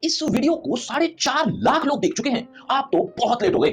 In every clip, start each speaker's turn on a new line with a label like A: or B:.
A: इस वीडियो को 4.5 लाख लोग देख चुके हैं। आप तो बहुत लेट हो गए।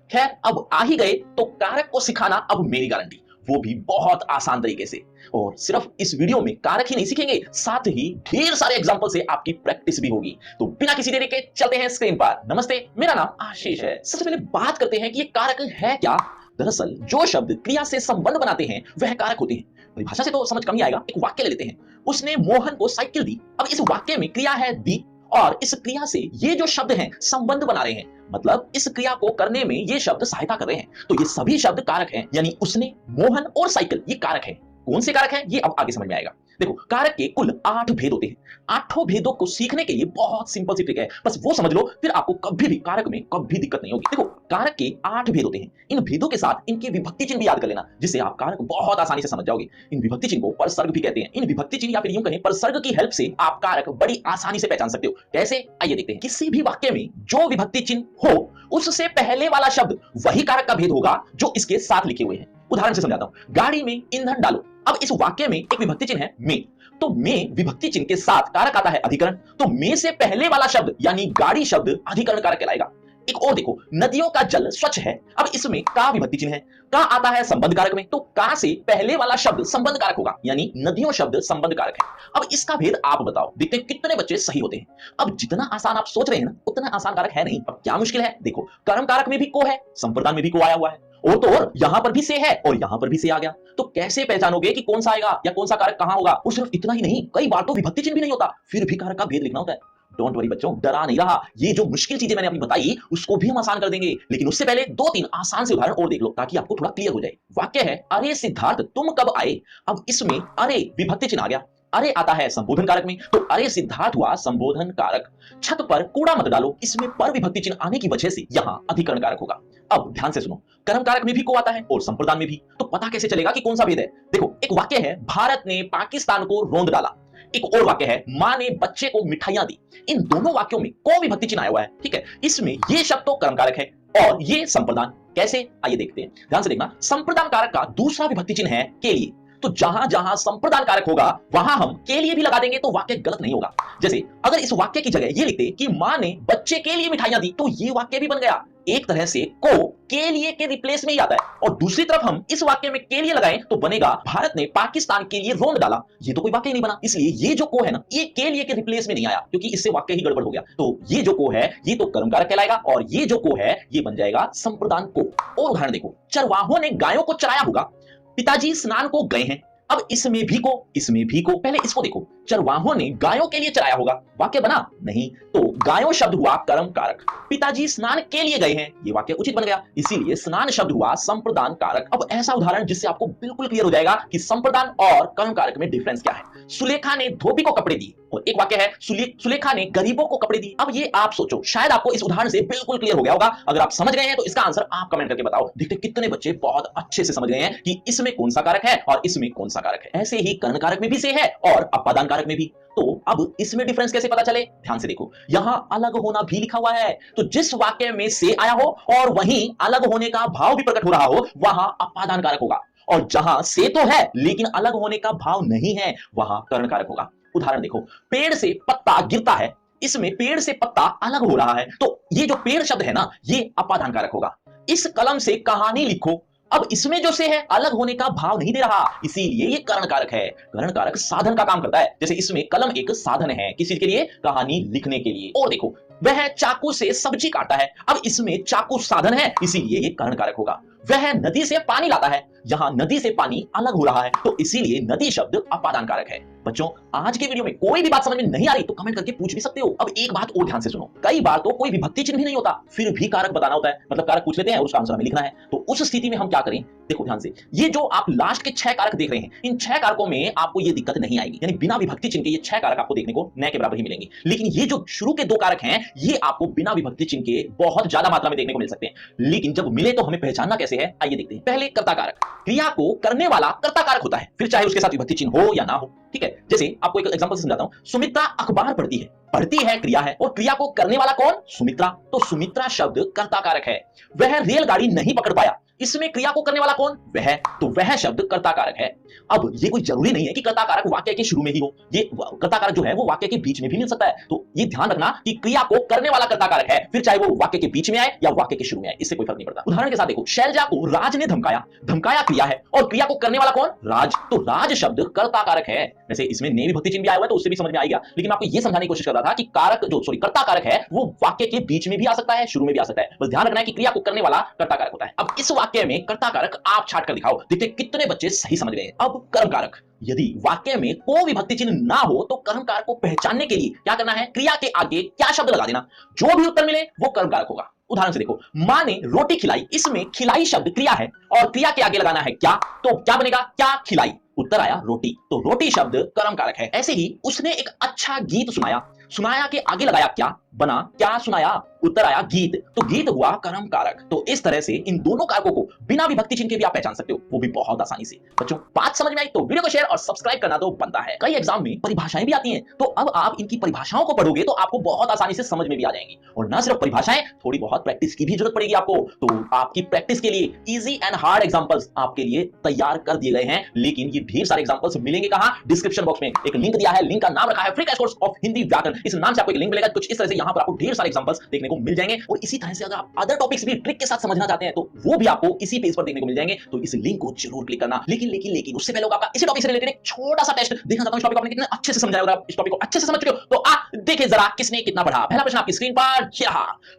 A: खैर, अब आ ही गए तो कारक को सिखाना अब मेरी गारंटी, वो भी बहुत आसान तरीके से। और सिर्फ इस वीडियो में कारक ही नहीं सीखेंगे, साथ ही ढेर सारे एग्जांपल से आपकी प्रैक्टिस भी होगी। तो बिना किसी देरी के चलते हैं स्क्रीन पर। नमस्ते, मेरा नाम आशीष है। सबसे पहले बात करते हैं कि ये कारक है क्या। दरअसल जो शब्द क्रिया से संबंध बनाते हैं वह कारक होते हैं। परिभाषा से तो समझ कम ही आएगा। एक वाक्य ले लेते हैं। उसने मोहन को साइकिल दी। अब इस वाक्य में क्रिया है दी, और इस क्रिया से ये जो शब्द हैं संबंध बना रहे हैं, मतलब इस क्रिया को करने में ये शब्द सहायता कर रहे हैं। तो ये सभी शब्द कारक हैं, यानी उसने, मोहन और साइकिल ये कारक हैं। कौन से कारक हैं ये अब आगे समझ में आएगा। देखो, कारक के कुल 8 भेद होते हैं। आठों भेदों को सीखने के लिए बहुत सिंपल सी ट्रिक है, बस वो समझ लो, फिर आपको कभी भी कारक में कभी दिक्कत नहीं होगी। देखो, कारक के 8 भेद होते हैं। इन भेदों के साथ इनके विभक्ति चिन्ह भी याद कर लेना, जिससे आप कारक बहुत आसानी से समझ जाओगे। इन विभक्ति चिन्ह को परसर्ग भी कहते हैं। इन विभक्ति चिन्ह या फिर यूं कहें परसर्ग की हेल्प से आप कारक बड़ी आसानी से पहचान सकते हो। कैसे, आइए देखते हैं। किसी भी वाक्य में जो विभक्ति चिन्ह हो, उससे पहले वाला शब्द वही कारक का भेद होगा जो इसके साथ लिखे हुए हैं। उदाहरण से समझाता हूं। गाड़ी में ईंधन डालो। अब इस वाक्य में एक विभक्ति चिन्ह है में, तो में विभक्ति चिन्ह के साथ कारक आता है अधिकरण। तो में से पहले वाला शब्द यानी गाड़ी शब्द अधिकरण कारक कहलाएगा। एक और देखो, नदियों का जल स्वच्छ है। अब इसमें का विभक्ति चिन्ह है। का आता है संबंध कारक में, तो का से पहले वाला शब्द संबंध कारक होगा, यानी नदियों शब्द संबंध कारक है। अब इसका भेद आप बताओ, देखते हैं कितने बच्चे सही होते हैं। अब जितना आसान आप सोच रहे हैं ना, उतना आसान कारक है नहीं। अब क्या मुश्किल है। देखो, कर्म कारक में भी को है, संप्रदान में भी को आया हुआ है, और तो और यहां पर भी से है और यहां पर भी से आ गया। तो कैसे पहचानोगे कि कौन सा आएगा या कौन सा कारक कहां होगा। और सिर्फ इतना ही नहीं, कई बार तो विभक्ति चिन्ह भी नहीं होता, फिर भी कारक का भेद लिखना होता है। डोंट वरी बच्चों, डरा नहीं रहा। ये जो मुश्किल चीजें मैंने अभी बताई उसको भी हम आसान कर देंगे, लेकिन उससे पहले 2-3 आसान से उदाहरण और देख लो ताकि आपको थोड़ा क्लियर हो जाए। वाक्य है, अरे सिद्धार्थ तुम कब आए। अब इसमें अरे विभक्ति चिन्ह आ गया। अरे आता है संबोधन कारक में, तो अरे सिद्धार्थ हुआ संबोधन कारक। छत पर कूड़ा मत डालो, इसमें पर विभक्ति चिन्ह आने की वजह से यहां अधिकरण कारक होगा। अब ध्यान से सुनो, कर्म कारक में भी को आता है और संप्रदान में भी। तो पता कैसे चलेगा कि कौन सा भेद है। देखो, एक वाक्य है, भारत ने पाकिस्तान को रोंद डाला। एक और वाक्य है, मां ने बच्चे को मिठाइयां दी। इन दोनों वाक्यों में को विभक्ति चिन्ह आया हुआ है, ठीक है। इसमें ये शब्द तो कर्म कारक है और ये संप्रदान। कैसे, आइए देखते हैं। ध्यान से देखना, संप्रदान कारक का दूसरा विभक्ति चिन्ह है के लिए। तो जहां जहां संप्रदान कारक होगा वहां हम के लिए भी लगा देंगे तो वाक्य गलत नहीं होगा। जैसे अगर इस वाक्य की जगह ये लिखते कि मां ने बच्चे के लिए मिठाइयां दी, तो ये वाक्य भी बन गया। एक तरह से को के लिए के रिप्लेस में ही आता है। और दूसरी तरफ हम इस वाक्य में के लिए लगाएं तो बनेगा भारत ने पाकिस्तान के लिए रोंद डाला। ये तो कोई वाक्य ही नहीं बना, इसलिए ये जो को है ना, ये के लिए के रिप्लेस में नहीं आया, क्योंकि इससे वाक्य ही गड़बड़ हो गया। तो ये जो को है ये तो कर्म कारक कहलाएगा और ये जो को है ये बन जाएगा संप्रदान को। और उदाहरण देखो, चरवाहों ने गायों को चराया होगा। पिताजी स्नान को गए हैं। अब इसमें भी को, इसमें भी को। पहले इसको देखो, चरवाहों ने गायों के लिए चराया होगा, वाक्य बना नहीं। तो गायों शब्द हुआ कर्म कारक। पिताजी स्नान के लिए गए हैं, ये वाक्य उचित बन गया, इसीलिए स्नान शब्द हुआ संप्रदान कारक। अब ऐसा उदाहरण जिससे आपको बिल्कुल क्लियर हो जाएगा कि संप्रदान और कर्म कारक में डिफरेंस क्या है। सुलेखा ने धोबी को कपड़े दिए, और एक वाक्य है, सुलेखा ने गरीबों को कपड़े दिए। अब ये आप सोचो, शायद आपको इस उदाहरण से बिल्कुल क्लियर हो गया होगा। अगर आप समझ गए हैं तो इसका आंसर आप कमेंट करके बताओ। देखते कितने बच्चे बहुत अच्छे से समझ गए हैं कि इसमें कौन सा कारक है और इसमें कौन सा कारक है। ऐसे ही कर्ण कारक में भी से है और अपादान कारक में भी। तो अब इसमें डिफरेंस कैसे पता चले। ध्यान से देखो, यहां अलग होना भी लिखा हुआ है। तो जिस वाक्य में से आया हो और वहीं अलग होने का भाव भी प्रकट हो रहा हो, वहां अपादान कारक होगा। और जहां से तो है लेकिन अलग होने का भाव नहीं है, वहां कर्ण कारक होगा। उदाहरण देखो, पेड़ से पत्ता गिरता है। इसमें पेड़ से पत्ता अलग हो रहा है, तो ये जो पेड़ शब्द है ना, ये अपादान कारक होगा। इस कलम से कहानी लिखो। अब इसमें जो से है अलग होने का भाव नहीं दे रहा, इसीलिए ये कर्ण कारक है। कर्ण कारक साधन का काम करता है। जैसे इसमें कलम एक साधन है किसी के लिए, कहानी लिखने के लिए। और देखो, वह चाकू से सब्जी काटता है। अब इसमें चाकू साधन है, इसीलिए ये कर्ण कारक होगा। वह नदी से पानी लाता है। यहां नदी से पानी अलग हो रहा है, तो इसीलिए नदी शब्द अपादान कारक है। बच्चों, आज के वीडियो में कोई भी बात समझ में नहीं आ रही तो कमेंट करके पूछ भी सकते हो। अब एक बात और ध्यान से सुनो, कई बार तो कोई विभक्ति चिन्ह भी नहीं होता, फिर भी कारक बताना होता है। मतलब कारक पूछ लेते हैं और उसका आंसर हमें लिखना है। तो उस स्थिति में हम क्या करें। देखो ध्यान से, ये जो आप लास्ट के 6 कारक देख रहे हैं, इन 6 कारकों में आपको ये दिक्कत नहीं आएगी, यानी बिना विभक्ति चिन्ह के ये 6 कारक आपको देखने को न के बराबर ही मिलेंगे। लेकिन ये जो शुरू के 2 कारक हैं, ये आपको बिना विभक्ति चिन्ह के बहुत ज्यादा मात्रा में देखने को मिल सकते हैं। लेकिन जब मिले तो हमें पहचानना कैसे है, आइए देखते हैं। पहले कर्ता कारक, क्रिया को करने वाला कर्ता कारक होता है, फिर चाहे उसके साथ विभक्ति चिन्ह हो या ना हो, ठीक है। जैसे आपको एक एग्जांपल से समझाता हूं। सुमित्रा अखबार पढ़ती है। पढ़ती है क्रिया है और क्रिया को करने वाला कौन, सुमित्रा। तो सुमित्रा शब्द कर्ता कारक है। वह रेलगाड़ी नहीं पकड़ पाया। इसमें क्रिया को करने वाला कौन? वह। तो वह शब्द कर्ता कारक है। अब ये कोई जरूरी नहीं है कि कर्ता कारक वाक्य के शुरू में ही हो, ये कर्ता कारक जो है वो वाक्य के बीच में भी मिल सकता है। तो ये ध्यान रखना कि क्रिया को करने वाला कर्ता कारक है, फिर चाहे वो वाक्य के बीच में आए या वाक्य के शुरू में आए, इससे कोई फर्क नहीं पड़ता। उदाहरण के साथ देखो, शैलजा को राज ने धमकाया। धमकाया क्रिया है और क्रिया को करने वाला कौन? राज। तो राज शब्द कर्ता कारक है। वैसे इसमें ने विभक्ति चिन्ह भी आया हुआ है तो उससे भी समझ में आएगा, लेकिन मैं आपको ये समझाने की कोशिश कर रहा था कि कारक जो कर्ता कारक है वो वाक्य के बीच में भी आ सकता है, शुरू में भी आ सकता है। बस ध्यान रखना है कि क्रिया को करने वाला कर्ता कारक होता है। अब इस वाक्य में कर्ता कारक आप छाट कर दिखाओ, देखते कितने बच्चे सही समझ गए। अब कर्म कारक, यदि वाक्य में को विभक्ति चिन्ह ना हो तो कर्म कारक को पहचानने के लिए क्या करना है? क्रिया के आगे क्या शब्द लगा देना, जो भी उत्तर मिले वो कर्म कारक होगा। उदाहरण से देखो, मां ने रोटी खिलाई, इसमें खिलाई शब्द क्रिया है और क्रिया के आगे लगाना है क्या, तो क्या बनेगा? क्या खिलाई, उत्तर आया रोटी। तो रोटी शब्द कर्म कारक है। ऐसे ही उसने एक अच्छा गीत सुनाया, सुनाया के आगे लगाया क्या, बना क्या सुनाया, उत्तर आया गीत। तो गीत हुआ कर्म कारक। तो इस तरह से इन दोनों कारकों को बिना विभक्ति चिन्ह के भी आप पहचान सकते हो, वो भी बहुत आसानी से। बच्चों बात समझ में आई तो वीडियो को शेयर और सब्सक्राइब करना तो बनता है। कई एग्जाम में परिभाषाएं भी आती हैं, तो अब आप इनकी परिभाषाओं को पढ़ोगे तो आपको बहुत आसानी से समझ में भी आ जाएंगी। और ना सिर्फ परिभाषाएं, थोड़ी बहुत प्रैक्टिस की भी जरूरत पड़ेगी आपको। तो आपकी प्रैक्टिस के लिए इजी एंड हार्ड एग्जांपल्स आपके लिए तैयार कर दिए गए हैं, लेकिन ये ढेर सारे एग्जांपल्स मिलेंगे कहां? डिस्क्रिप्शन बॉक्स में एक लिंक दिया है, लिंक का नाम रखा है free crash course of Hindi व्याकरण। इस नाम से आपको एक लिंक मिलेगा। कुछ इस तरह से यहां पर आपको ढेर सारे एग्जांपल्स देखने को मिल जाएंगे। और इसी तरह से अगर आप अदर टॉपिक्स भी ट्रिक के साथ समझना चाहते हैं तो वो भी आपको इसी पेज पर देखने को मिल जाएंगे। तो इस लिंक को जरूर क्लिक करना। लेकिन उससे पहले आपका इसी टॉपिक से रिलेटेड एक छोटा सा टेस्ट देखना चाहता हूं। इस टॉपिक को आपने कितने अच्छे से समझा है, इस टॉपिक को अच्छे से समझ चुके हो तो देखिए जरा किसने कितना पढ़ा। पहला प्रश्न आपकी स्क्रीन पर,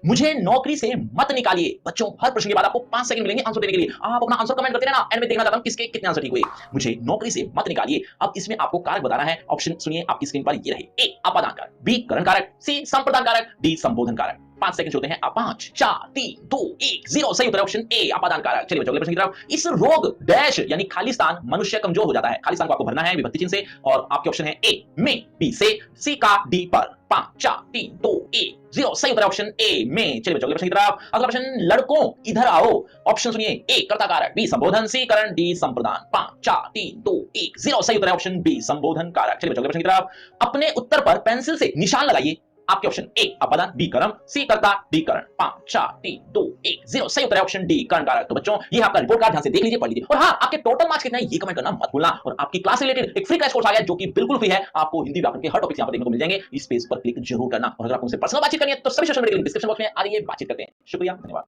A: मुझे नौकरी से मत निकालिए। बच्चों हर प्रश्न के बाद आपको 5 सेकंड मिलेंगे आंसर देने के लिए। आप अपना आंसर कमेंट करते रहना, एंड में देखना चाहता हूं किसके कितने आंसर ठीक हुए। मुझे नौकरी से मत निकालिए। अब इसमें आपको कारक बताना है। ऑप्शन सुनिए आपकी स्क्रीन पर, ये रहे। ए अपादान कारक, बी करण कारक, सी संप्रदान कारक, डी संबोधन कारक। 5 सेकंड होते हैं। 5 4 3 2 1 0 सही उत्तर ऑप्शन ए अपादान कारक। चलिए बच्चों अगले प्रश्न की तरफ। इस रोग डैश यानी खालिस्तान मनुष्य कमजोर हो जाता है। खालिस्तान को आपको भरना है विभक्ति चिन्ह से और आपके ऑप्शन है ए में, बी से, सी का डी पर। 5 4 3 2 1 0 सही उत्तर ऑप्शन ए में। चलिए बच्चों अगले प्रश्न की तरफ। अगला प्रश्न, लड़कों इधर आओ। ऑप्शन सुनिए, ए कर्ता कारक, बी संबोधन, सी करण, डी संप्रदान। 5 4 3 2 1 0 सही उत्तर ऑप्शन बी संबोधन कारक। चलिए बच्चों अगले प्रश्न की तरफ। अपने उत्तर पर पेंसिल से निशान लगाइए। आपके ऑप्शन ए अपादान, बी कर्म, सी कर्ता, डी करण। 5 4 3 2 1 0 सही उत्तर है ऑप्शन डी करण कारक। तो बच्चों ये आपका रिपोर्ट कार्ड ध्यान से देख लीजिए, पढ़ लीजिए। और हां, आपके टोटल मार्क्स कितने हैं ये कमेंट करना मत भूलना। और आपकी क्लास रिलेटेड एक फ्री क्रैश कोर्स आ गया जो कि बिल्कुल फ्री है। आपको हिंदी व्याकरण के हर टॉपिक्स यहां पर देखने को मिल जाएंगे। इस पेज पर क्लिक जरूर करना। और अगर आपको उनसे पर्सनल बातचीत करनी है तो सभी social media link description box में आ रही है, बातचीत करते हैं। शुक्रिया, धन्यवाद।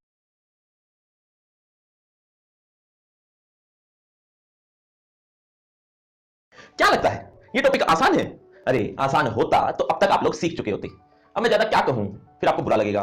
A: क्या लगता है ये टॉपिक आसान है? अरे आसान होता तो अब तक आप लोग सीख चुके होते। अब मैं ज्यादा क्या कहूं, फिर आपको बुरा लगेगा।